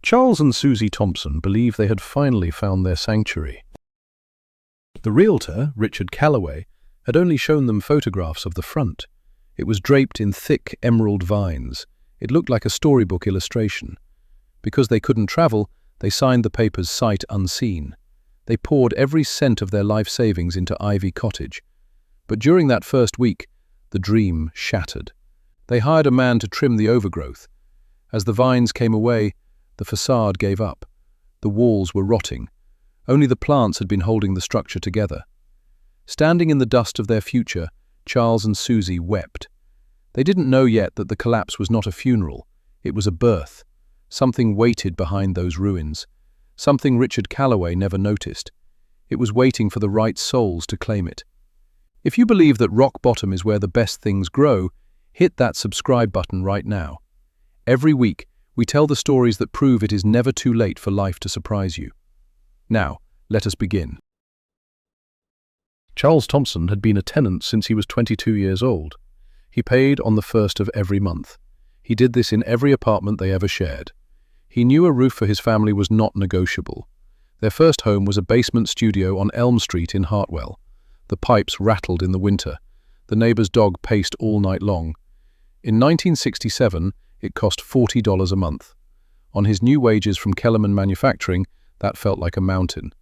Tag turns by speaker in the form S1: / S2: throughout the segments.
S1: Charles and Susie Thompson believed they had finally found their sanctuary. The realtor, Richard Calloway, had only shown them photographs of the front. It was draped in thick emerald vines. It looked like a storybook illustration. Because they couldn't travel, they signed the papers sight unseen. They poured every cent of their life savings into Ivy Cottage. But during that first week, the dream shattered. They hired a man to trim the overgrowth. As the vines came away, the facade gave up. The walls were rotting. Only the plants had been holding the structure together. Standing in the dust of their future, Charles and Susie wept. They didn't know yet that the collapse was not a funeral. It was a birth. Something waited behind those ruins. Something Richard Calloway never noticed. It was waiting for the right souls to claim it. If you believe that rock bottom is where the best things grow, hit that subscribe button right now. Every week, we tell the stories that prove it is never too late for life to surprise you. Now, let us begin. Charles Thompson had been a tenant since he was 22 years old. He paid on the first of every month. He did this in every apartment they ever shared. He knew a roof for his family was not negotiable. Their first home was a basement studio on Elm Street in Hartwell. The pipes rattled in the winter. The neighbor's dog paced all night long. In 1967, it cost $40 a month. On his new wages from Kellerman Manufacturing, that felt like a mountain.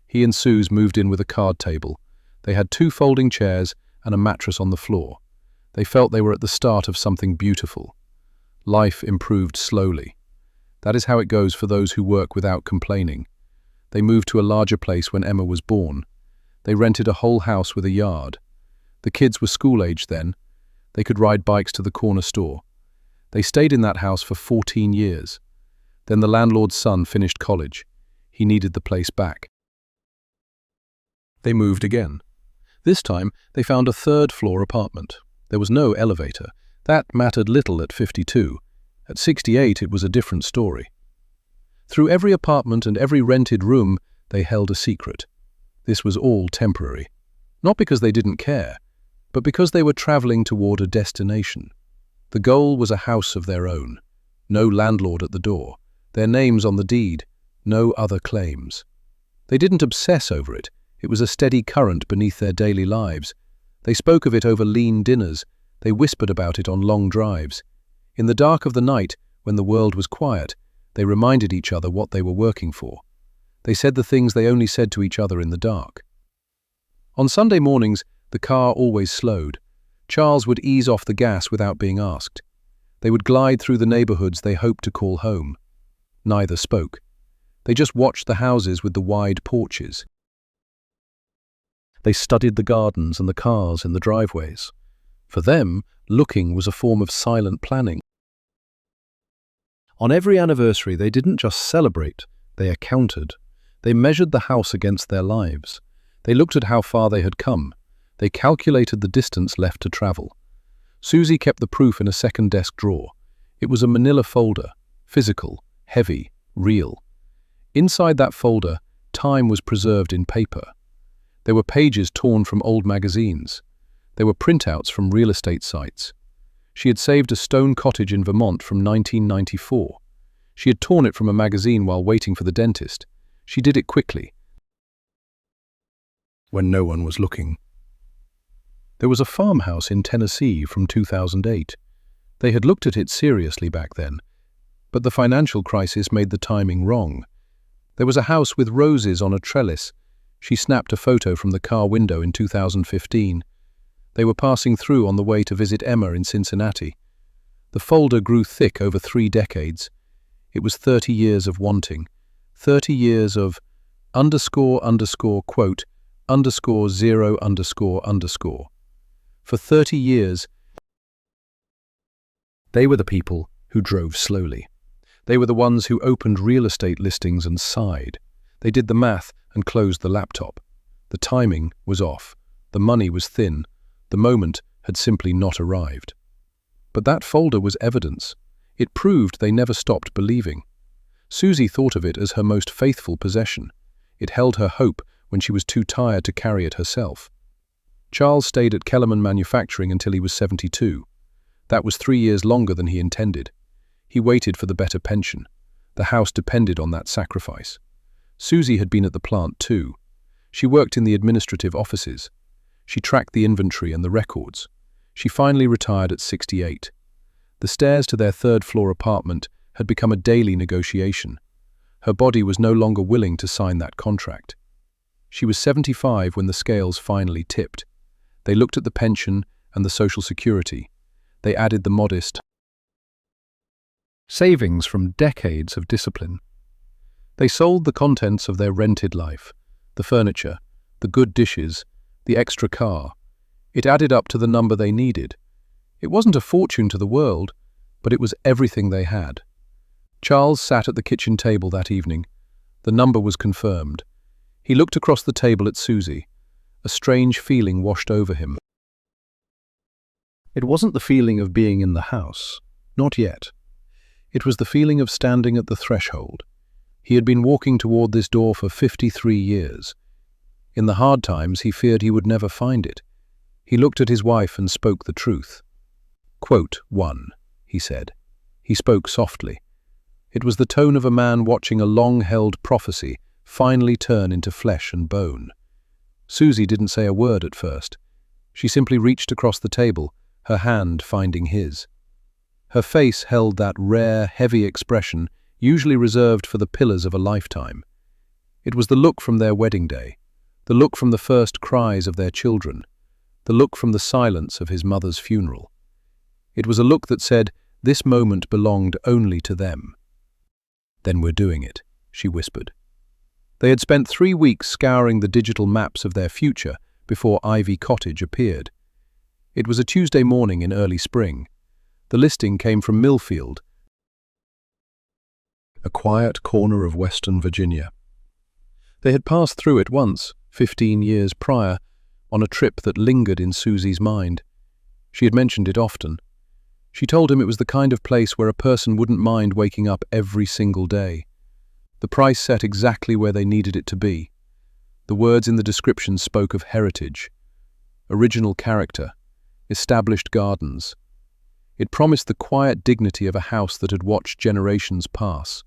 S1: He and Suze moved in with a card table. They had 2 folding chairs and a mattress on the floor. They felt they were at the start of something beautiful. Life improved slowly. That is how it goes for those who work without complaining. They moved to a larger place when Emma was born. They rented a whole house with a yard. The kids were school-aged then. They could ride bikes to the corner store. They stayed in that house for 14 years. Then the landlord's son finished college. He needed the place back. They moved again. This time, they found a 3rd-floor apartment. There was no elevator. That mattered little at 52. At 68, it was a different story. Through every apartment and every rented room, they held a secret. This was all temporary. Not because they didn't care, but because they were traveling toward a destination. The goal was a house of their own. No landlord at the door. Their names on the deed. No other claims. They didn't obsess over it. It was a steady current beneath their daily lives. They spoke of it over lean dinners. They whispered about it on long drives. In the dark of the night, when the world was quiet, they reminded each other what they were working for. They said the things they only said to each other in the dark. On Sunday mornings, the car always slowed. Charles would ease off the gas without being asked. They would glide through the neighborhoods they hoped to call home. Neither spoke. They just watched the houses with the wide porches. They studied the gardens and the cars in the driveways. For them, looking was a form of silent planning. On every anniversary, they didn't just celebrate, they accounted. They measured the house against their lives. They looked at how far they had come. They calculated the distance left to travel. Susie kept the proof in a second desk drawer. It was a manila folder, physical, heavy, real. Inside that folder, time was preserved in paper. There were pages torn from old magazines. There were printouts from real estate sites. She had saved a stone cottage in Vermont from 1994. She had torn it from a magazine while waiting for the dentist. She did it quickly, when no one was looking. There was a farmhouse in Tennessee from 2008. They had looked at it seriously back then, but the financial crisis made the timing wrong. There was a house with roses on a trellis. She snapped a photo from the car window in 2015. They were passing through on the way to visit Emma in Cincinnati. The folder grew thick over 3 decades. It was 30 years of wanting. 30 years of __quote _0__. For 30 years, they were the people who drove slowly. They were the ones who opened real estate listings and sighed. They did the math and closed the laptop. The timing was off. The money was thin. The moment had simply not arrived. But that folder was evidence. It proved they never stopped believing. Susie thought of it as her most faithful possession. It held her hope when she was too tired to carry it herself. Charles stayed at Kellerman Manufacturing until he was 72. That was 3 years longer than he intended. He waited for the better pension. The house depended on that sacrifice. Susie had been at the plant too. She worked in the administrative offices. She tracked the inventory and the records. She finally retired at 68. The stairs to their third-floor apartment had become a daily negotiation. Her body was no longer willing to sign that contract. She was 75 when the scales finally tipped. They looked at the pension and the Social Security. They added the modest savings from decades of discipline. They sold the contents of their rented life, the furniture, the good dishes, the extra car. It added up to the number they needed. It wasn't a fortune to the world, but it was everything they had. Charles sat at the kitchen table that evening. The number was confirmed. He looked across the table at Susie. A strange feeling washed over him. It wasn't the feeling of being in the house. Not yet. It was the feeling of standing at the threshold. He had been walking toward this door for 53 years. In the hard times, he feared he would never find it. He looked at his wife and spoke the truth. Quote 1, he said. He spoke softly. It was the tone of a man watching a long-held prophecy finally turn into flesh and bone. Susie didn't say a word at first. She simply reached across the table, her hand finding his. Her face held that rare, heavy expression usually reserved for the pillars of a lifetime. It was the look from their wedding day, the look from the first cries of their children, the look from the silence of his mother's funeral. It was a look that said, this moment belonged only to them. Then we're doing it, she whispered. They had spent 3 weeks scouring the digital maps of their future before Ivy Cottage appeared. It was a Tuesday morning in early spring. The listing came from Millfield, a quiet corner of Western Virginia. They had passed through it once, 15 years prior, on a trip that lingered in Susie's mind. She had mentioned it often. She told him it was the kind of place where a person wouldn't mind waking up every single day. The price set exactly where they needed it to be. The words in the description spoke of heritage, original character, established gardens. It promised the quiet dignity of a house that had watched generations pass.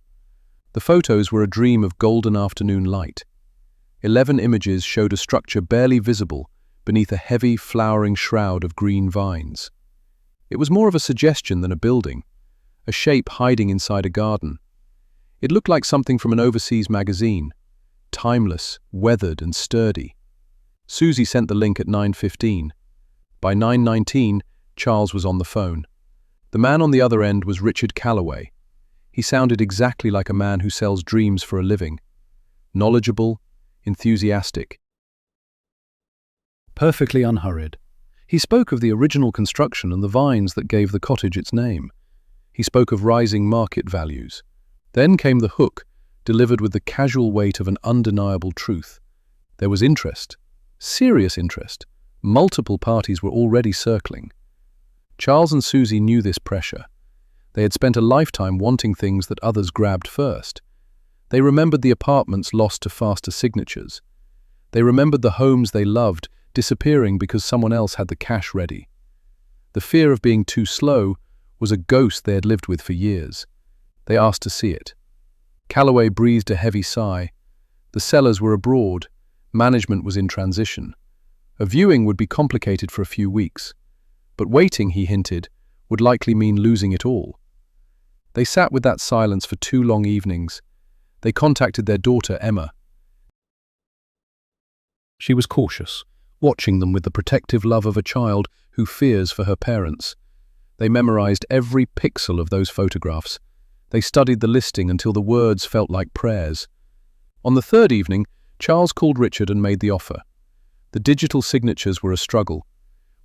S1: The photos were a dream of golden afternoon light. 11 images showed a structure barely visible beneath a heavy, flowering shroud of green vines. It was more of a suggestion than a building, a shape hiding inside a garden. It looked like something from an overseas magazine, timeless, weathered and sturdy. Susie sent the link at 9:15. By 9:19, Charles was on the phone. The man on the other end was Richard Calloway. He sounded exactly like a man who sells dreams for a living. Knowledgeable, enthusiastic, perfectly unhurried. He spoke of the original construction and the vines that gave the cottage its name. He spoke of rising market values. Then came the hook, delivered with the casual weight of an undeniable truth. There was interest, serious interest. Multiple parties were already circling. Charles and Susie knew this pressure. They had spent a lifetime wanting things that others grabbed first. They remembered the apartments lost to faster signatures. They remembered the homes they loved disappearing because someone else had the cash ready. The fear of being too slow was a ghost they had lived with for years. They asked to see it. Calloway breathed a heavy sigh. The sellers were abroad. Management was in transition. A viewing would be complicated for a few weeks. But waiting, he hinted, would likely mean losing it all. They sat with that silence for 2 long evenings. They contacted their daughter, Emma. She was cautious, watching them with the protective love of a child who fears for her parents. They memorized every pixel of those photographs. They studied the listing until the words felt like prayers. On the 3rd evening, Charles called Richard and made the offer. The digital signatures were a struggle.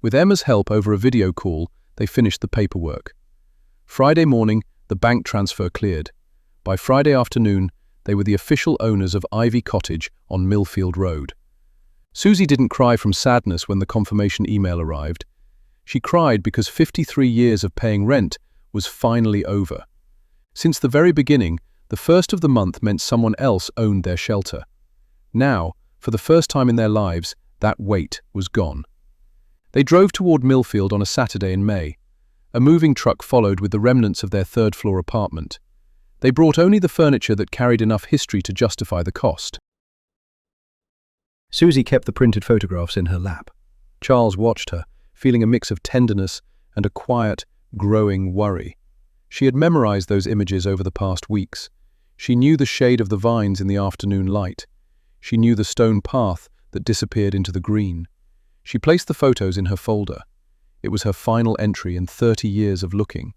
S1: With Emma's help over a video call, they finished the paperwork. Friday morning, the bank transfer cleared. By Friday afternoon, they were the official owners of Ivy Cottage on Millfield Road. Susie didn't cry from sadness when the confirmation email arrived. She cried because 53 years of paying rent was finally over. Since the very beginning, the first of the month meant someone else owned their shelter. Now, for the first time in their lives, that weight was gone. They drove toward Millfield on a Saturday in May. A moving truck followed with the remnants of their 3rd-floor apartment. They brought only the furniture that carried enough history to justify the cost. Susie kept the printed photographs in her lap. Charles watched her, feeling a mix of tenderness and a quiet, growing worry. She had memorized those images over the past weeks. She knew the shade of the vines in the afternoon light. She knew the stone path that disappeared into the green. She placed the photos in her folder. It was her final entry in 30 years of looking.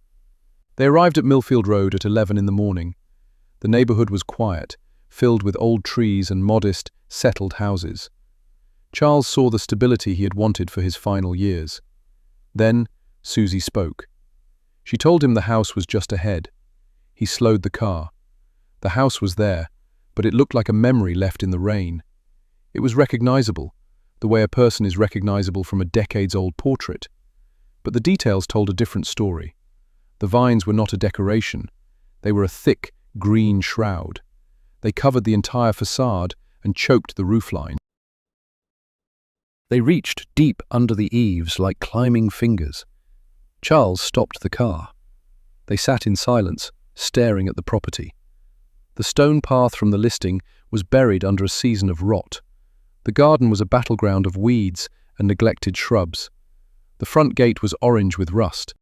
S1: They arrived at Millfield Road at 11 in the morning. The neighborhood was quiet, filled with old trees and modest, settled houses. Charles saw the stability he had wanted for his final years. Then Susie spoke. She told him the house was just ahead. He slowed the car. The house was there, but it looked like a memory left in the rain. It was recognizable, the way a person is recognizable from a decades-old portrait. But the details told a different story. The vines were not a decoration. They were a thick, green shroud. They covered the entire facade and choked the roofline. They reached deep under the eaves like climbing fingers. Charles stopped the car. They sat in silence, staring at the property. The stone path from the listing was buried under a season of rot. The garden was a battleground of weeds and neglected shrubs. The front gate was orange with rust.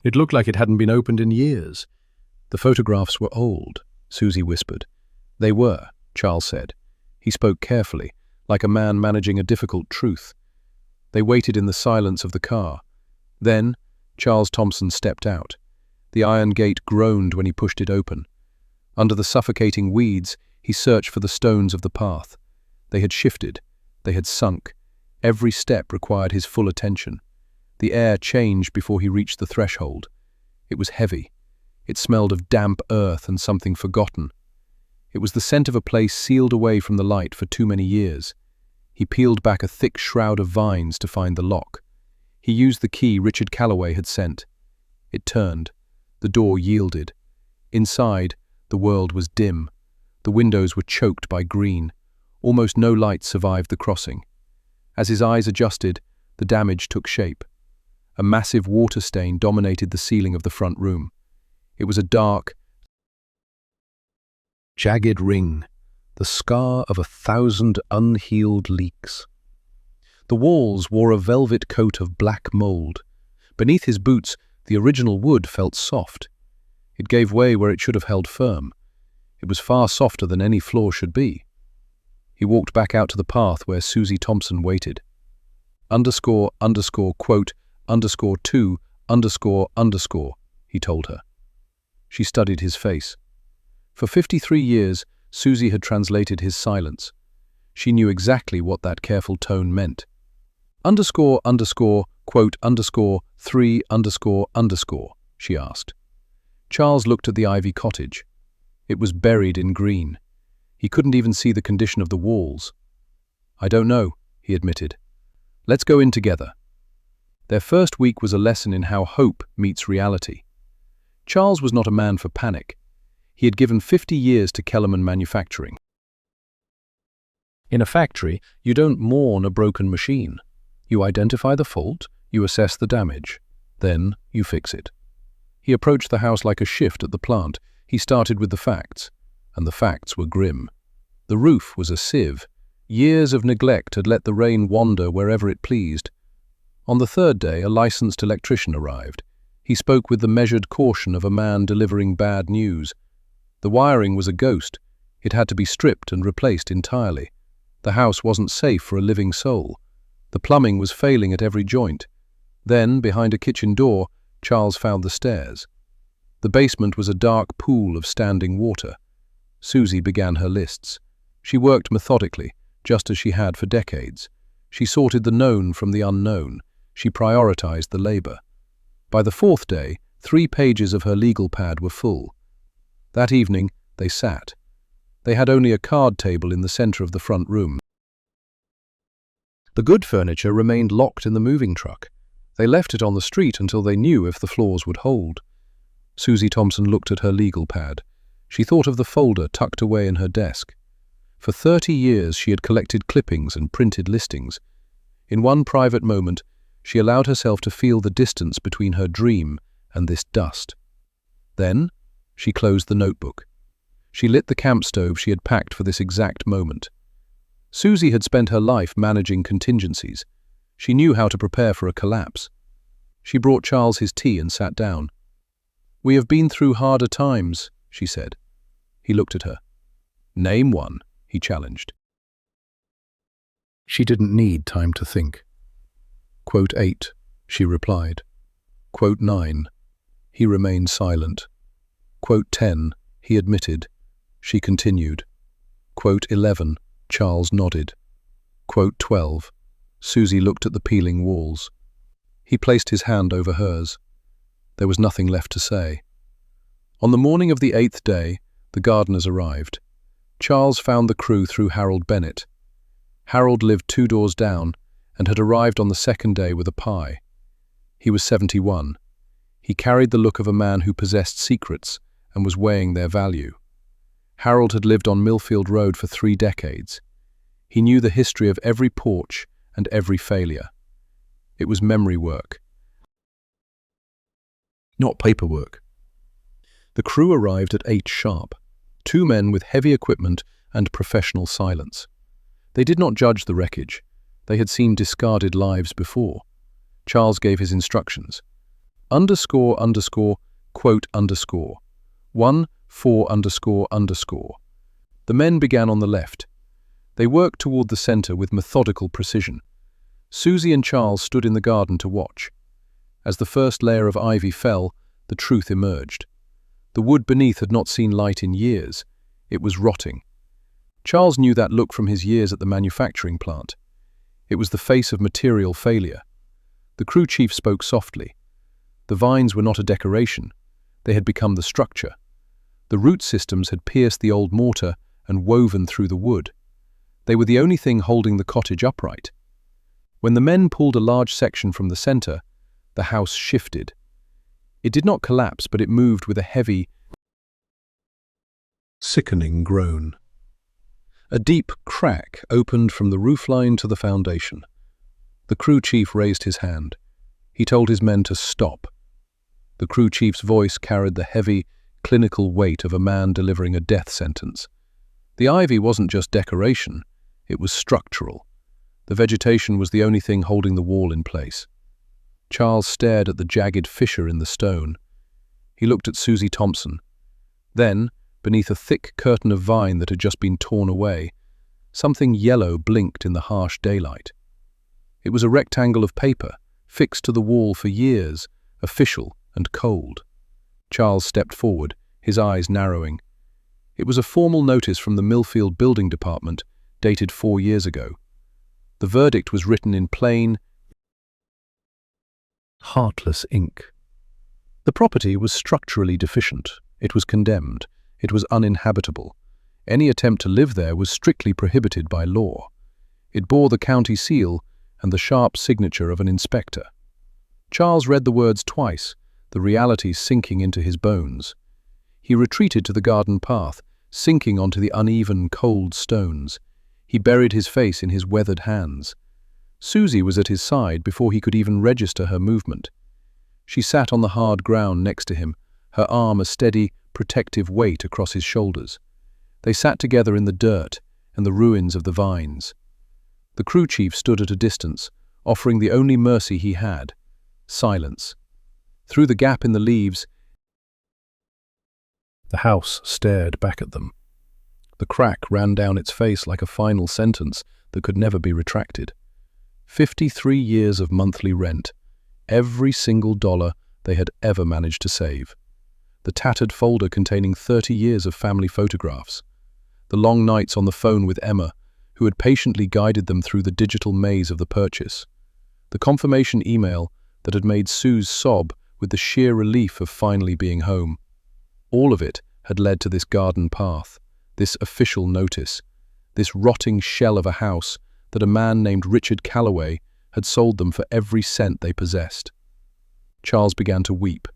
S1: It looked like it hadn't been opened in years. The photographs were old, Susie whispered. They were, Charles said. He spoke carefully, like a man managing a difficult truth. They waited in the silence of the car. Then, Charles Thompson stepped out. The iron gate groaned when he pushed it open. Under the suffocating weeds, he searched for the stones of the path. They had shifted. They had sunk. Every step required his full attention. The air changed before he reached the threshold. It was heavy. It smelled of damp earth and something forgotten. It was the scent of a place sealed away from the light for too many years. He peeled back a thick shroud of vines to find the lock. He used the key Richard Calloway had sent. It turned. The door yielded. Inside, the world was dim. The windows were choked by green. Almost no light survived the crossing. As his eyes adjusted, the damage took shape. A massive water stain dominated the ceiling of the front room. It was a dark, jagged ring, the scar of 1,000 unhealed leaks. The walls wore a velvet coat of black mold. Beneath his boots, the original wood felt soft. It gave way where it should have held firm. It was far softer than any floor should be. He walked back out to the path where Susie Thompson waited. __quote _2__, he told her. She studied his face. For 53 years, Susie had translated his silence. She knew exactly what that careful tone meant. __quote _3__, she asked. Charles looked at the ivy cottage. It was buried in green. He couldn't even see the condition of the walls. I don't know, he admitted. Let's go in together. Their first week was a lesson in how hope meets reality. Charles was not a man for panic. He had given 50 years to Kellerman Manufacturing. In a factory, you don't mourn a broken machine. You identify the fault, you assess the damage, then you fix it. He approached the house like a shift at the plant. He started with the facts, and the facts were grim. The roof was a sieve. Years of neglect had let the rain wander wherever it pleased. On the third day, a licensed electrician arrived. He spoke with the measured caution of a man delivering bad news. The wiring was a ghost. It had to be stripped and replaced entirely. The house wasn't safe for a living soul. The plumbing was failing at every joint. Then, behind a kitchen door, Charles found the stairs. The basement was a dark pool of standing water. Susie began her lists. She worked methodically, just as she had for decades. She sorted the known from the unknown. She prioritized the labor. By the fourth day, 3 pages of her legal pad were full. That evening, they sat. They had only a card table in the center of the front room. The good furniture remained locked in the moving truck. They left it on the street until they knew if the floors would hold. Susie Thompson looked at her legal pad. She thought of the folder tucked away in her desk. For 30 years she had collected clippings and printed listings. In one private moment, she allowed herself to feel the distance between her dream and this dust. Then, She closed the notebook. She lit the camp stove she had packed for this exact moment. Susie had spent her life managing contingencies. She knew how to prepare for a collapse. She brought Charles his tea and sat down. "We have been through harder times," she said. He looked at her. "Name one," he challenged. She didn't need time to think. "Quote 8, she replied. "Quote 9. He remained silent. "Quote 10, he admitted. She continued. "Quote 11, Charles nodded. "Quote 12, Susie looked at the peeling walls. He placed his hand over hers. There was nothing left to say. On the morning of the 8th day, the gardeners arrived. Charles found the crew through Harold Bennett. Harold lived 2 doors down and had arrived on the 2nd day with a pie. He was 71. He carried the look of a man who possessed secrets and was weighing their value. Harold had lived on Millfield Road for 3 decades. He knew the history of every porch and every failure. It was memory work, not paperwork. The crew arrived at 8 sharp, 2 men with heavy equipment and professional silence. They did not judge the wreckage. They had seen discarded lives before. Charles gave his instructions. ___, quote __, 1, 4 ___. The men began on the left. They worked toward the center with methodical precision. Susie and Charles stood in the garden to watch. As the first layer of ivy fell, the truth emerged. The wood beneath had not seen light in years. It was rotting. Charles knew that look from his years at the manufacturing plant. It was the face of material failure. The crew chief spoke softly. The vines were not a decoration. They had become the structure. The root systems had pierced the old mortar and woven through the wood. They were the only thing holding the cottage upright. When the men pulled a large section from the center, the house shifted. It did not collapse, but it moved with a heavy, sickening groan. A deep crack opened from the roofline to the foundation. The crew chief raised his hand. He told his men to stop. The crew chief's voice carried the heavy, clinical weight of a man delivering a death sentence. The ivy wasn't just decoration, it was structural. The vegetation was the only thing holding the wall in place. Charles stared at the jagged fissure in the stone. He looked at Susie Thompson. Then, beneath a thick curtain of vine that had just been torn away, something yellow blinked in the harsh daylight. It was a rectangle of paper, fixed to the wall for years, official and cold. Charles stepped forward, his eyes narrowing. It was a formal notice from the Millfield Building Department, dated 4 years ago. The verdict was written in plain, heartless ink. The property was structurally deficient. It was condemned. It was uninhabitable. Any attempt to live there was strictly prohibited by law. It bore the county seal and the sharp signature of an inspector. Charles read the words twice, the reality sinking into his bones. He retreated to the garden path, sinking onto the uneven, cold stones. He buried his face in his weathered hands. Susie was at his side before he could even register her movement. She sat on the hard ground next to him, her arm a steady, protective weight across his shoulders. They sat together in the dirt and the ruins of the vines. The crew chief stood at a distance, offering the only mercy he had: silence. Through the gap in the leaves, the house stared back at them. The crack ran down its face like a final sentence that could never be retracted. 53 years of monthly rent, every single dollar they had ever managed to save. The tattered folder containing 30 years of family photographs. The long nights on the phone with Emma, who had patiently guided them through the digital maze of the purchase. The confirmation email that had made Suze sob with the sheer relief of finally being home. All of it had led to this garden path, this official notice, this rotting shell of a house that a man named Richard Calloway had sold them for every cent they possessed. Charles began to weep.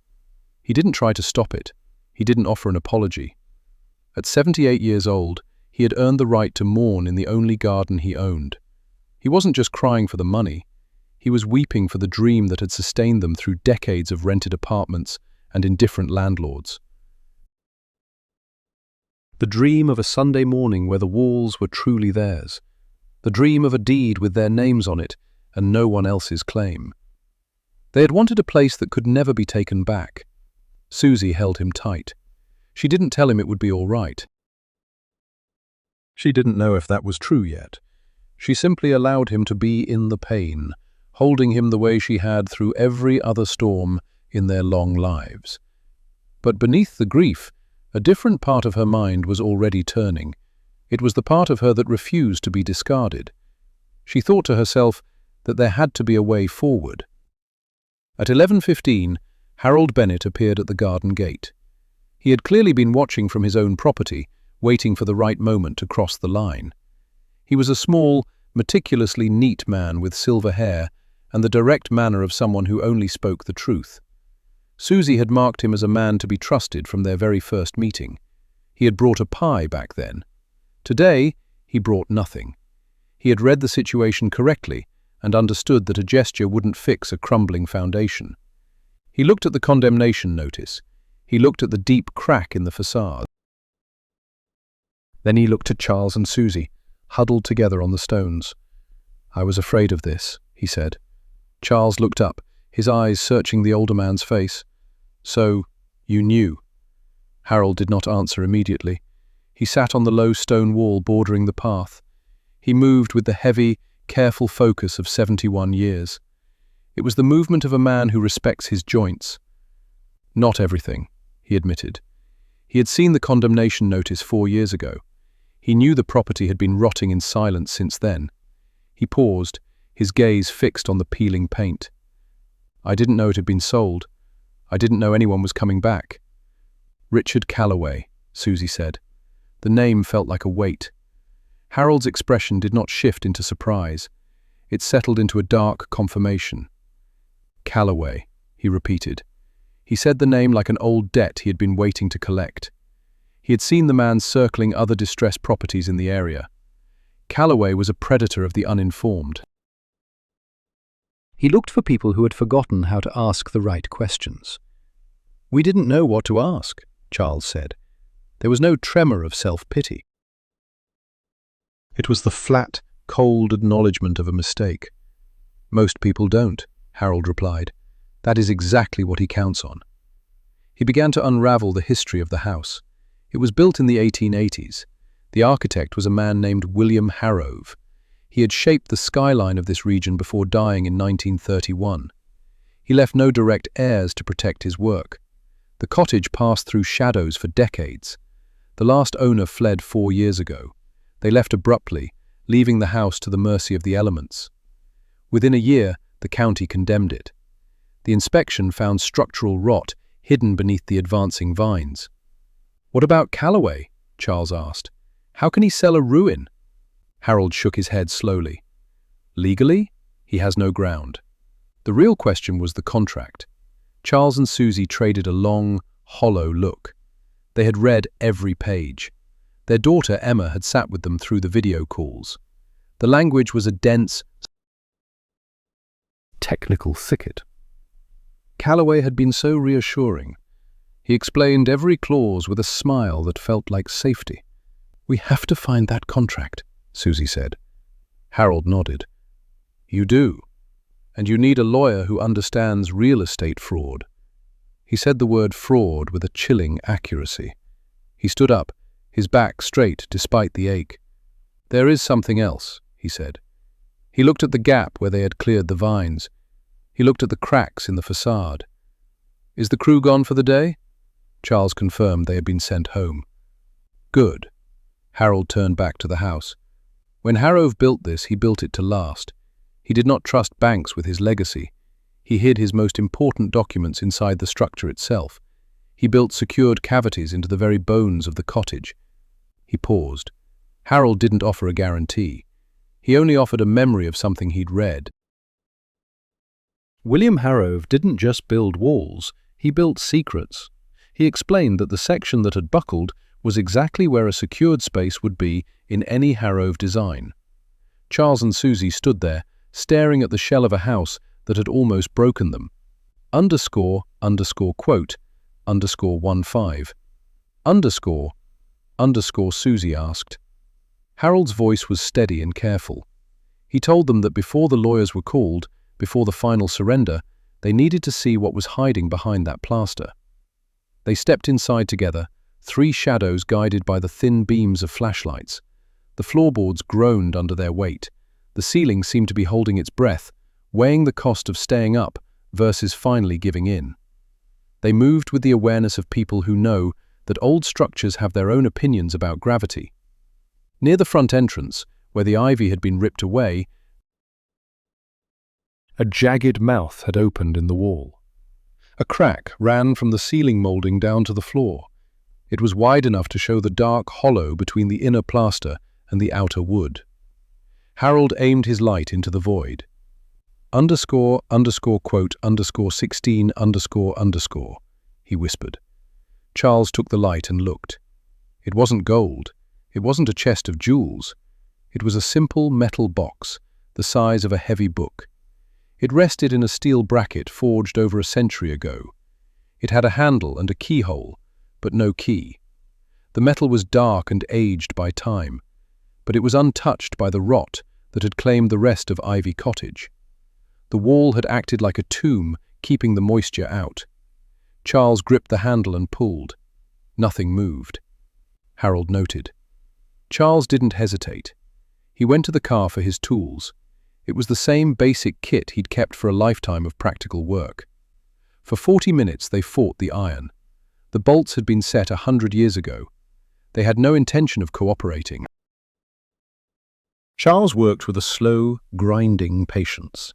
S1: He didn't try to stop it. He didn't offer an apology. At 78 years old, he had earned the right to mourn in the only garden he owned. He wasn't just crying for the money. He was weeping for the dream that had sustained them through decades of rented apartments and indifferent landlords. The dream of a Sunday morning where the walls were truly theirs. The dream of a deed with their names on it and no one else's claim. They had wanted a place that could never be taken back. Susie held him tight. She didn't tell him it would be all right. She didn't know if that was true yet. She simply allowed him to be in the pain, holding him the way she had through every other storm in their long lives. But beneath the grief, a different part of her mind was already turning. It was the part of her that refused to be discarded. She thought to herself that there had to be a way forward. At 11:15, Harold Bennett appeared at the garden gate. He had clearly been watching from his own property, waiting for the right moment to cross the line. He was a small, meticulously neat man with silver hair and the direct manner of someone who only spoke the truth. Susie had marked him as a man to be trusted from their very first meeting. He had brought a pie back then. Today, he brought nothing. He had read the situation correctly and understood that a gesture wouldn't fix a crumbling foundation. He looked at the condemnation notice. He looked at the deep crack in the facade. Then he looked at Charles and Susie, huddled together on the stones. "I was afraid of this," he said. Charles looked up, his eyes searching the older man's face. "So, you knew?" Harold did not answer immediately. He sat on the low stone wall bordering the path. He moved with the heavy, careful focus of 71 years. It was the movement of a man who respects his joints. "Not everything," he admitted. He had seen the condemnation notice 4 years ago. He knew the property had been rotting in silence since then. He paused, his gaze fixed on the peeling paint. "I didn't know it had been sold. I didn't know anyone was coming back." "Richard Calloway," Susie said. The name felt like a weight. Harold's expression did not shift into surprise. It settled into a dark confirmation. "Calloway," he repeated. He said the name like an old debt he had been waiting to collect. He had seen the man circling other distressed properties in the area. Calloway was a predator of the uninformed. He looked for people who had forgotten how to ask the right questions. "We didn't know what to ask," Charles said. There was no tremor of self-pity. It was the flat, cold acknowledgement of a mistake. "Most people don't," Harold replied. "That is exactly what he counts on." He began to unravel the history of the house. It was built in the 1880s. The architect was a man named William Harrove. He had shaped the skyline of this region before dying in 1931. He left no direct heirs to protect his work. The cottage passed through shadows for decades. The last owner fled 4 years ago. They left abruptly, leaving the house to the mercy of the elements. Within a year, the county condemned it. The inspection found structural rot hidden beneath the advancing vines. "What about Calloway?" Charles asked. "How can he sell a ruin?" Harold shook his head slowly. "Legally, he has no ground." The real question was the contract. Charles and Susie traded a long, hollow look. They had read every page. Their daughter Emma had sat with them through the video calls. The language was a dense, technical thicket. Calloway had been so reassuring. He explained every clause with a smile that felt like safety. "We have to find that contract," Susie said. Harold nodded. "You do. And you need a lawyer who understands real estate fraud." He said the word fraud with a chilling accuracy. He stood up, his back straight despite the ache. "There is something else," he said. He looked at the gap where they had cleared the vines. He looked at the cracks in the facade. "Is the crew gone for the day?" Charles confirmed they had been sent home. "Good." Harold turned back to the house. When Harrove built this, he built it to last. He did not trust banks with his legacy. He hid his most important documents inside the structure itself. He built secured cavities into the very bones of the cottage. He paused. Harold didn't offer a guarantee. He only offered a memory of something he'd read. William Harrove didn't just build walls, he built secrets. He explained that the section that had buckled was exactly where a secured space would be in any Harrove design. Charles and Susie stood there, staring at the shell of a house that had almost broken them. __quote_15. __. Susie asked. Harold's voice was steady and careful. He told them that before the lawyers were called, before the final surrender, they needed to see what was hiding behind that plaster. They stepped inside together, three shadows guided by the thin beams of flashlights. The floorboards groaned under their weight. The ceiling seemed to be holding its breath, weighing the cost of staying up versus finally giving in. They moved with the awareness of people who know that old structures have their own opinions about gravity. Near the front entrance, where the ivy had been ripped away, a jagged mouth had opened in the wall. A crack ran from the ceiling molding down to the floor. It was wide enough to show the dark hollow between the inner plaster and the outer wood. Harold aimed his light into the void. __quote_16___, he whispered. Charles took the light and looked. It wasn't gold. It wasn't a chest of jewels. It was a simple metal box, the size of a heavy book. It rested in a steel bracket forged over a century ago. It had a handle and a keyhole, but no key. The metal was dark and aged by time, but it was untouched by the rot that had claimed the rest of Ivy Cottage. The wall had acted like a tomb, keeping the moisture out. Charles gripped the handle and pulled. Nothing moved. Harold noted. Charles didn't hesitate. He went to the car for his tools. It was the same basic kit he'd kept for a lifetime of practical work. For 40 minutes they fought the iron. The bolts had been set 100 years ago. They had no intention of cooperating. Charles worked with a slow, grinding patience.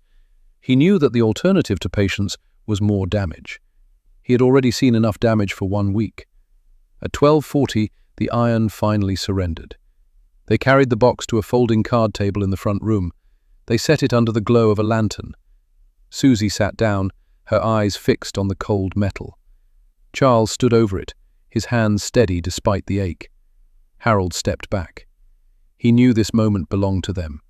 S1: He knew that the alternative to patience was more damage. He had already seen enough damage for 1 week. At 12:40, the iron finally surrendered. They carried the box to a folding card table in the front room. They set it under the glow of a lantern. Susie sat down, her eyes fixed on the cold metal. Charles stood over it, his hands steady despite the ache. Harold stepped back. He knew this moment belonged to them.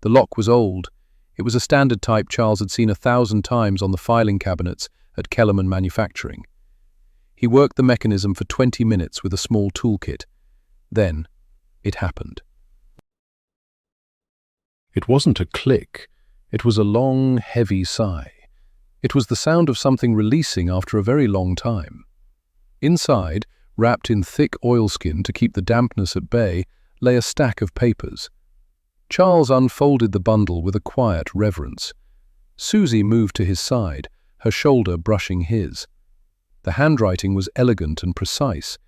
S1: The lock was old. It was a standard type Charles had seen 1,000 times on the filing cabinets at Kellerman Manufacturing. He worked the mechanism for 20 minutes with a small toolkit. Then, it happened. It wasn't a click. It was a long, heavy sigh. It was the sound of something releasing after a very long time. Inside, wrapped in thick oilskin to keep the dampness at bay, lay a stack of papers. Charles unfolded the bundle with a quiet reverence. Susie moved to his side, her shoulder brushing his. The handwriting was elegant and precise.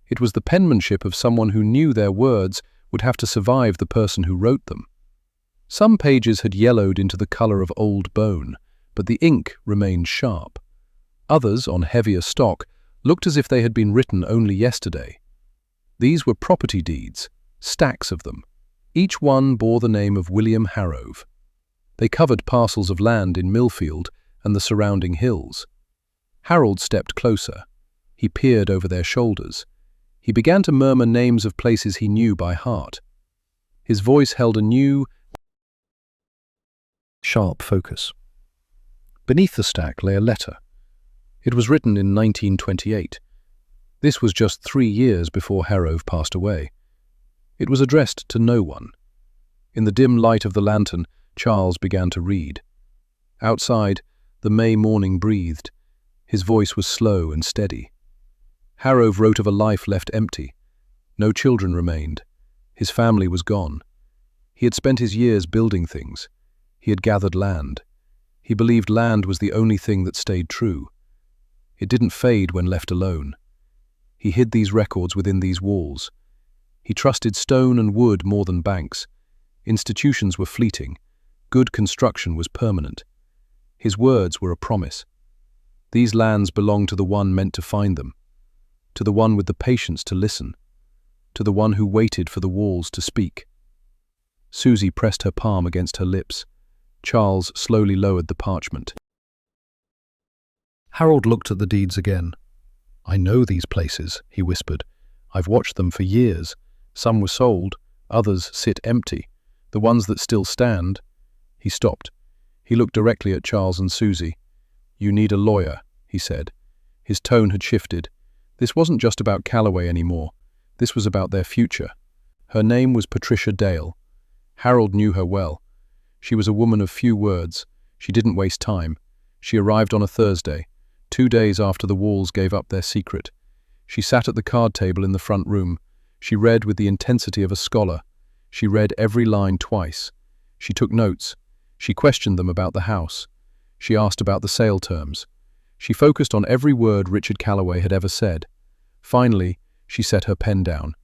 S1: It was the penmanship of someone who knew their words would have to survive the person who wrote them. Some pages had yellowed into the color of old bone, but the ink remained sharp. Others, on heavier stock, looked as if they had been written only yesterday. These were property deeds, stacks of them. Each one bore the name of William Harrove. They covered parcels of land in Millfield and the surrounding hills. Harold stepped closer. He peered over their shoulders. He began to murmur names of places he knew by heart. His voice held a new, sharp focus. Beneath the stack lay a letter. It was written in 1928. This was just 3 years before Harrove passed away. It was addressed to no one. In the dim light of the lantern, Charles began to read. Outside, the May morning breathed. His voice was slow and steady. Harrove wrote of a life left empty. No children remained. His family was gone. He had spent his years building things. He had gathered land. He believed land was the only thing that stayed true. It didn't fade when left alone. He hid these records within these walls. He trusted stone and wood more than banks. Institutions were fleeting. Good construction was permanent. His words were a promise. These lands belonged to the one meant to find them, to the one with the patience to listen, to the one who waited for the walls to speak. Susie pressed her palm against her lips. Charles slowly lowered the parchment. Harold looked at the deeds again. "I know these places," he whispered. "I've watched them for years. Some were sold, others sit empty. The ones that still stand—" He stopped. He looked directly at Charles and Susie. "You need a lawyer," he said. His tone had shifted. This wasn't just about Calloway anymore. This was about their future. Her name was Patricia Dale. Harold knew her well. She was a woman of few words. She didn't waste time. She arrived on a Thursday, 2 days after the Walls gave up their secret. She sat at the card table in the front room. She read with the intensity of a scholar. She read every line twice. She took notes. She questioned them about the house. She asked about the sale terms. She focused on every word Richard Calloway had ever said. Finally, she set her pen down.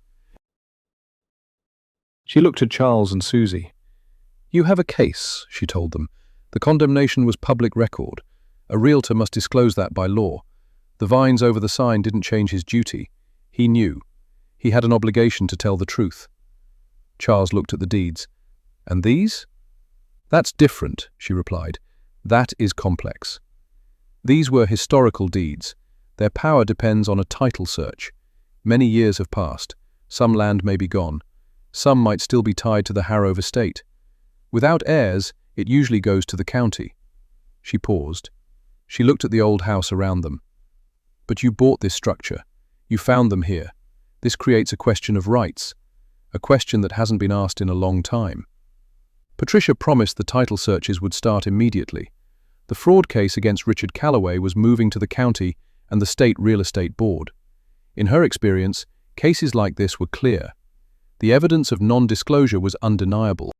S1: She looked at Charles and Susie. "You have a case," she told them. "The condemnation was public record. A realtor must disclose that by law. The vines over the sign didn't change his duty. He knew. He had an obligation to tell the truth." Charles looked at the deeds. "And these?" "That's different," she replied. "That is complex. These were historical deeds. Their power depends on a title search. Many years have passed. Some land may be gone. Some might still be tied to the Harrow estate. Without heirs, it usually goes to the county." She paused. She looked at the old house around them. "But you bought this structure. You found them here. This creates a question of rights, a question that hasn't been asked in a long time." Patricia promised the title searches would start immediately. The fraud case against Richard Calloway was moving to the county and the state real estate board. In her experience, cases like this were clear. The evidence of non-disclosure was undeniable.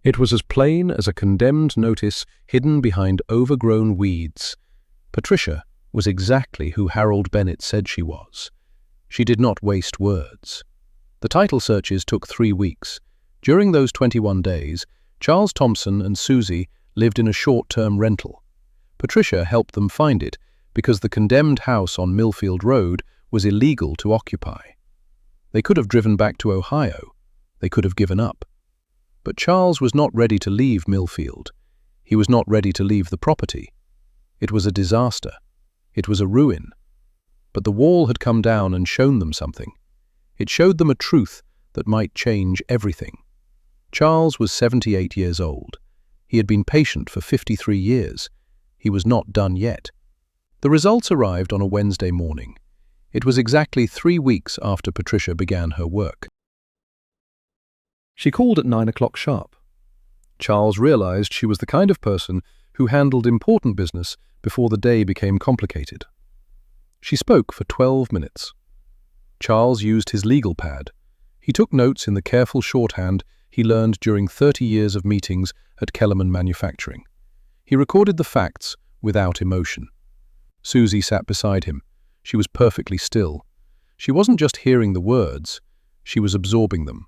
S1: It was as plain as a condemned notice hidden behind overgrown weeds. Patricia was exactly who Harold Bennett said she was. She did not waste words. The title searches took 3 weeks. During those 21 days, Charles Thompson and Susie lived in a short-term rental. Patricia helped them find it because the condemned house on Millfield Road was illegal to occupy. They could have driven back to Ohio. They could have given up. But Charles was not ready to leave Millfield. He was not ready to leave the property. It was a disaster. It was a ruin. But the wall had come down and shown them something. It showed them a truth that might change everything. Charles was 78 years old. He had been patient for 53 years. He was not done yet. The results arrived on a Wednesday morning. It was exactly 3 weeks after Patricia began her work. She called at 9 o'clock sharp. Charles realized she was the kind of person who handled important business before the day became complicated. She spoke for 12 minutes. Charles used his legal pad. He took notes in the careful shorthand he learned during 30 years of meetings at Kellerman Manufacturing. He recorded the facts without emotion. Susie sat beside him. She was perfectly still. She wasn't just hearing the words, she was absorbing them.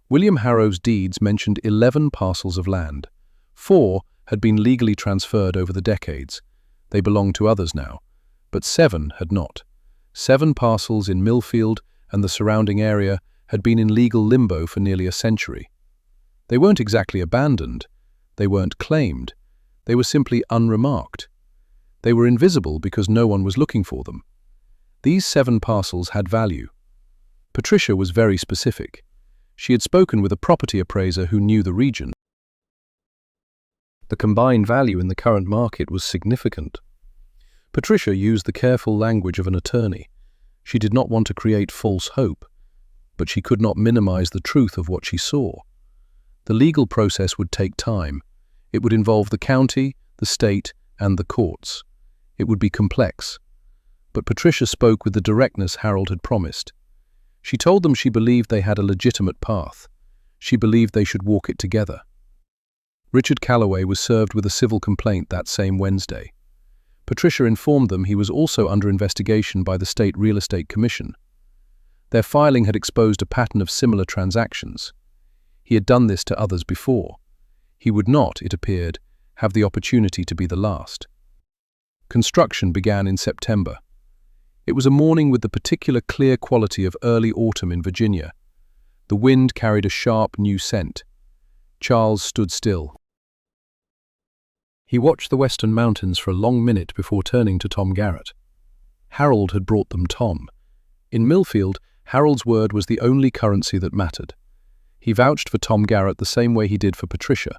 S1: William Harrow's deeds mentioned 11 parcels of land. 4 had been legally transferred over the decades. They belonged to others now, but 7 had not. 7 parcels in Millfield and the surrounding area had been in legal limbo for nearly a century. They weren't exactly abandoned. They weren't claimed. They were simply unremarked. They were invisible because no one was looking for them. These 7 parcels had value. Patricia was very specific. She had spoken with a property appraiser who knew the region. The combined value in the current market was significant. Patricia used the careful language of an attorney. She did not want to create false hope, but she could not minimize the truth of what she saw. The legal process would take time. It would involve the county, the state, and the courts. It would be complex. But Patricia spoke with the directness Harold had promised. She told them she believed they had a legitimate path. She believed they should walk it together. Richard Calloway was served with a civil complaint that same Wednesday. Patricia informed them he was also under investigation by the State Real Estate Commission. Their filing had exposed a pattern of similar transactions. He had done this to others before. He would not, it appeared, have the opportunity to be the last. Construction began in September. It was a morning with the particular clear quality of early autumn in Virginia. The wind carried a sharp new scent. Charles stood still. He watched the western mountains for a long minute before turning to Tom Garrett. Harold had brought them Tom. In Millfield, Harold's word was the only currency that mattered. He vouched for Tom Garrett the same way he did for Patricia.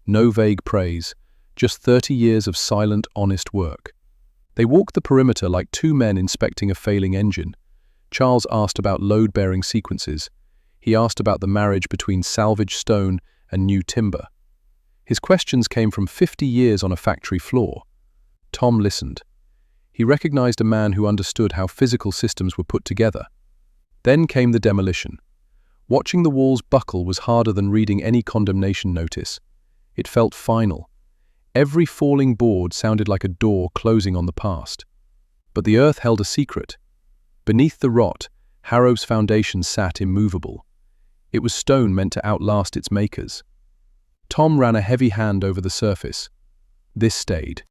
S1: No vague praise, just 30 years of silent, honest work. They walked the perimeter like 2 men inspecting a failing engine. Charles asked about load-bearing sequences. He asked about the marriage between salvaged stone and new timber. His questions came from 50 years on a factory floor. Tom listened. He recognized a man who understood how physical systems were put together. Then came the demolition. Watching the walls buckle was harder than reading any condemnation notice. It felt final. Every falling board sounded like a door closing on the past. But the earth held a secret. Beneath the rot, Harrow's foundation sat immovable. It was stone meant to outlast its makers. Tom ran a heavy hand over the surface. This stayed.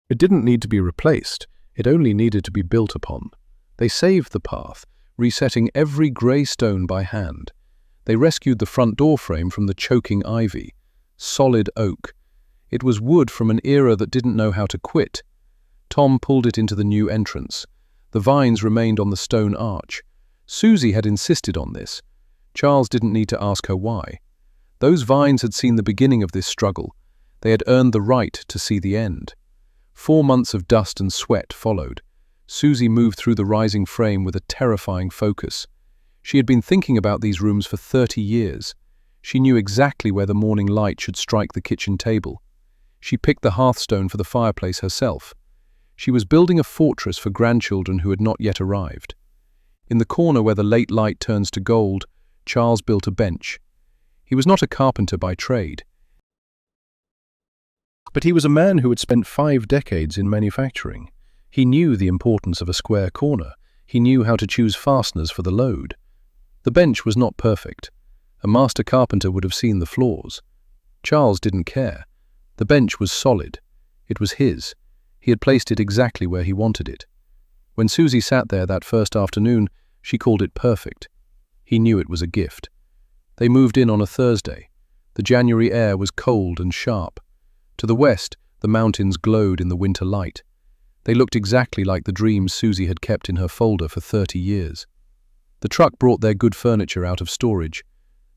S1: It didn't need to be replaced, it only needed to be built upon. They saved the path, resetting every grey stone by hand. They rescued the front door frame from the choking ivy. Solid oak. It was wood from an era that didn't know how to quit. Tom pulled it into the new entrance. The vines remained on the stone arch. Susie had insisted on this. Charles didn't need to ask her why. Those vines had seen the beginning of this struggle. They had earned the right to see the end. 4 months of dust and sweat followed. Susie moved through the rising frame with a terrifying focus. She had been thinking about these rooms for 30 years. She knew exactly where the morning light should strike the kitchen table. She picked the hearthstone for the fireplace herself. She was building a fortress for grandchildren who had not yet arrived. In the corner where the late light turns to gold, Charles built a bench. He was not a carpenter by trade, but he was a man who had spent 5 decades in manufacturing. He knew the importance of a square corner. He knew how to choose fasteners for the load. The bench was not perfect. A master carpenter would have seen the flaws. Charles didn't care. The bench was solid. It was his. He had placed it exactly where he wanted it. When Susie sat there that first afternoon, she called it perfect. He knew it was a gift. They moved in on a Thursday. The January air was cold and sharp. To the west, the mountains glowed in the winter light. They looked exactly like the dreams Susie had kept in her folder for 30 years. The truck brought their good furniture out of storage,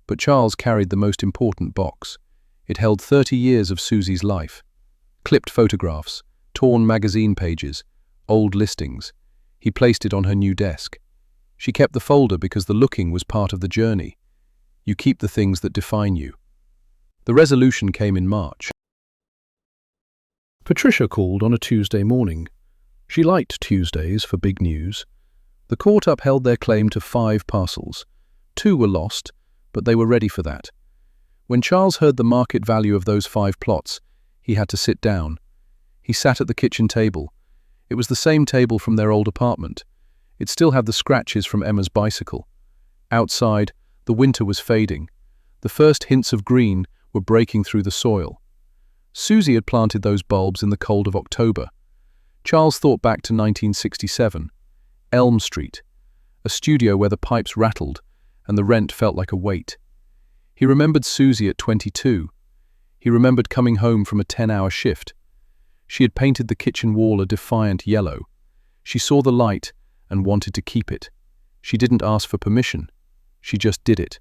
S1: but Charles carried the most important box. It held 30 years of Susie's life. Clipped photographs, torn magazine pages, old listings. He placed it on her new desk. She kept the folder because the looking was part of the journey. You keep the things that define you. The resolution came in March. Patricia called on a Tuesday morning. She liked Tuesdays for big news. The court upheld their claim to 5 parcels. 2 were lost, but they were ready for that. When Charles heard the market value of those 5 plots, he had to sit down. He sat at the kitchen table. It was the same table from their old apartment. It still had the scratches from Emma's bicycle. Outside, the winter was fading. The first hints of green were breaking through the soil. Susie had planted those bulbs in the cold of October. Charles thought back to 1967. Elm Street, a studio where the pipes rattled and the rent felt like a weight. He remembered Susie at 22. He remembered coming home from a 10-hour shift. She had painted the kitchen wall a defiant yellow. She saw the light and wanted to keep it. She didn't ask for permission. She just did it.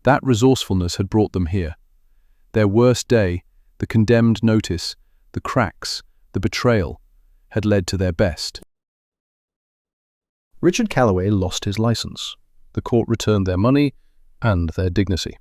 S1: That resourcefulness had brought them here. Their worst day, the condemned notice, the cracks, the betrayal, had led to their best. Richard Calloway lost his license. The court returned their money and their dignity.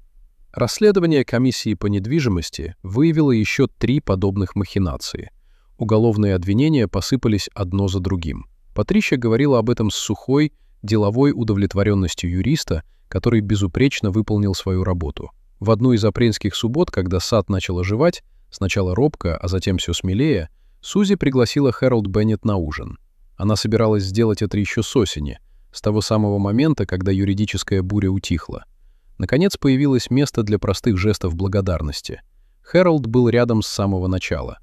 S1: Расследование комиссии по недвижимости выявило еще 3 подобных махинации. Уголовные обвинения посыпались одно за другим. Патрисия говорила об этом с сухой, деловой удовлетворенностью юриста, который безупречно выполнил свою работу. В одну из апрельских суббот, когда сад начал оживать, сначала робко, а затем все смелее, Сузи пригласила Хэролд Беннет на ужин. Она собиралась сделать это еще с осени, с того самого момента, когда юридическая буря утихла. Наконец появилось место для простых жестов благодарности. Хэролд был рядом с самого начала.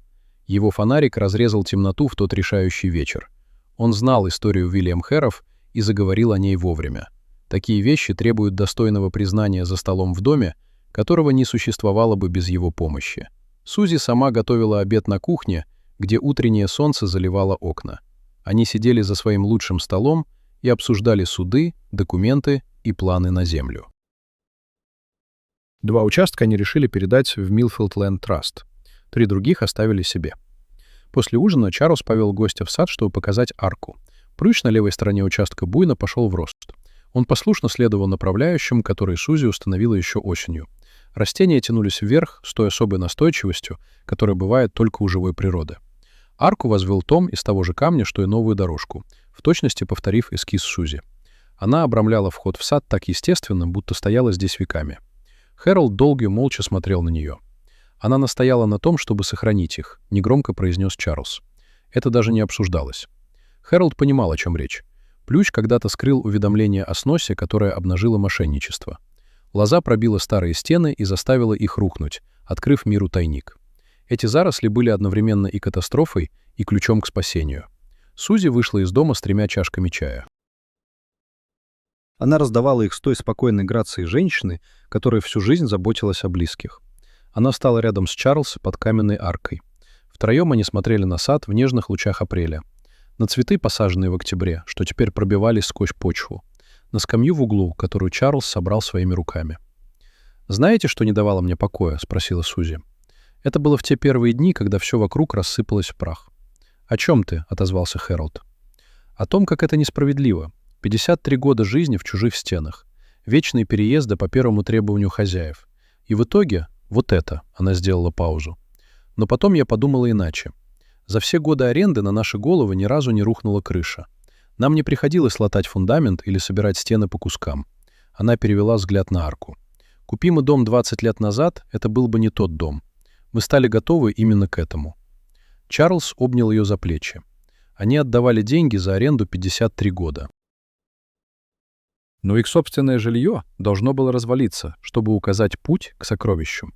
S1: Его фонарик разрезал темноту в тот решающий вечер. Он знал историю Уильям Хэров и заговорил о ней вовремя. Такие вещи требуют достойного признания за столом в доме, которого не существовало бы без его помощи. Сузи сама готовила обед на кухне, где утреннее солнце заливало окна. Они сидели за своим лучшим столом и обсуждали суды, документы и планы на землю. 2 участка они решили передать в Millfield Land Trust. 3 других оставили себе. После ужина Чарльз повел гостя в сад, чтобы показать арку. Прыщ на левой стороне участка буйно пошел в рост. Он послушно следовал направляющим, которые Сузи установила еще осенью. Растения тянулись вверх с той особой настойчивостью, которая бывает только у живой природы. Арку возвел Том из того же камня, что и новую дорожку, в точности повторив эскиз Сузи. Она обрамляла вход в сад так естественно, будто стояла здесь веками. Хэролд долго и молча смотрел на нее. Она настояла на том, чтобы сохранить их, негромко произнес Чарльз. Это даже не обсуждалось. Хэролд понимал, о чем речь. Плющ когда-то скрыл уведомление о сносе, которое обнажило мошенничество. Лоза пробила старые стены и заставила их рухнуть, открыв миру тайник. Эти заросли были одновременно и катастрофой, и ключом к спасению. Сузи вышла из дома с 3 чашками чая.
S2: Она раздавала их с той спокойной грацией женщины, которая всю жизнь заботилась о близких. Она стала рядом с Чарльз под каменной аркой. Втроем они смотрели на сад в нежных лучах апреля. На цветы, посаженные в октябре, что теперь пробивались сквозь почву. На скамью в углу, которую Чарльз собрал своими руками. «Знаете, что не давало мне покоя?» — спросила Сузи. Это было в те первые дни, когда все вокруг рассыпалось в прах. «О чем ты?» — отозвался Хэролд. «О том, как это несправедливо. 53 года жизни в чужих стенах. Вечные переезды по первому требованию хозяев. И в итоге вот это», — она сделала паузу. «Но потом я подумала иначе. За все годы аренды на наши головы ни разу не рухнула крыша. Нам не приходилось латать фундамент или собирать стены по кускам». Она перевела взгляд на арку. «Купи мы дом 20 лет назад, это был бы не тот дом. Мы стали готовы именно к этому». Чарльз обнял ее за плечи. Они отдавали деньги за аренду 53 года. Но их собственное жилье должно было развалиться, чтобы указать путь к сокровищу.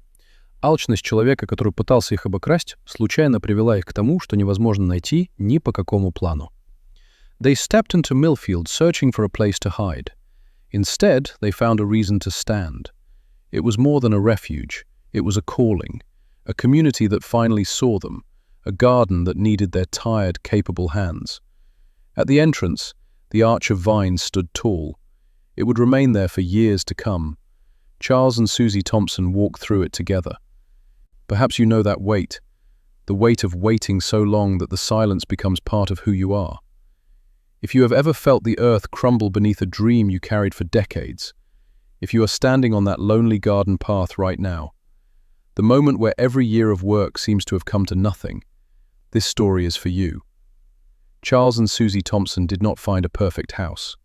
S2: Алчность человека, который пытался их обокрасть, случайно привела их к тому, что невозможно найти ни по какому плану. They stepped into Millfield searching for a place to hide. Instead, they found a reason to stand. It was more than a refuge. It was a calling. A community that finally saw them. A garden that needed their tired, capable hands. At the entrance, the arch of vines stood tall. It would remain there for years to come. Charles and Susie Thompson walked through it together. Perhaps you know that weight, the weight of waiting so long that the silence becomes part of who you are. If you have ever felt the earth crumble beneath a dream you carried for decades, if you are standing on that lonely garden path right now, the moment where every year of work seems to have come to nothing, this story is for you. Charles and Susie Thompson did not find a perfect house.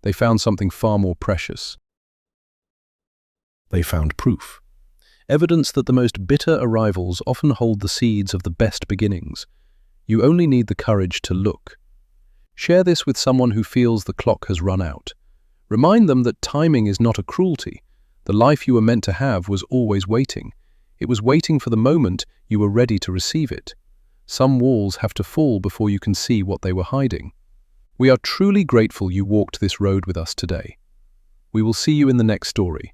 S2: They found something far more precious. They found proof. Evidence that the most bitter arrivals often hold the seeds of the best beginnings. You only need the courage to look. Share this with someone who feels the clock has run out. Remind them that timing is not a cruelty. The life you were meant to have was always waiting. It was waiting for the moment you were ready to receive it. Some walls have to fall before you can see what they were hiding. We are truly grateful you walked this road with us today. We will see you in the next story.